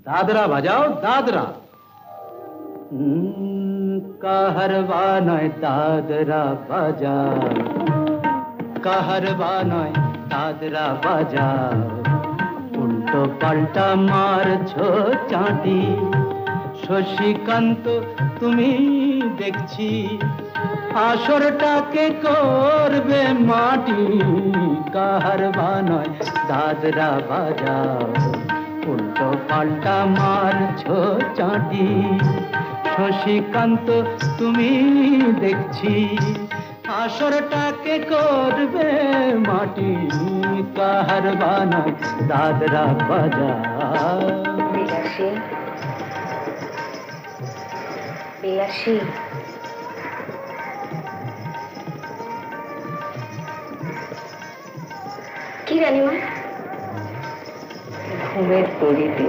দাদরা বাজাও, দাদরা। কাহারবা নয় দাদরা বাজাও, কাহারবা নয় দাদরা বাজাও। উল্টো পাল্টা মারছো চাঁটি, শশীকান্ত তুমি দেখছি আসরটাকে করবে মাটি। কাহারবা নয় দাদরা বাজাও, উল্টো পাল্টা মারছো চাঁটি, শশীকান্ত তুমি দেখছি আসরটাকে করবে মাটি। কাহারবা নয় দাদরা বাজাও। বিলাসী, বিলাসী, কি রানীমা? ঘুমের তরিতে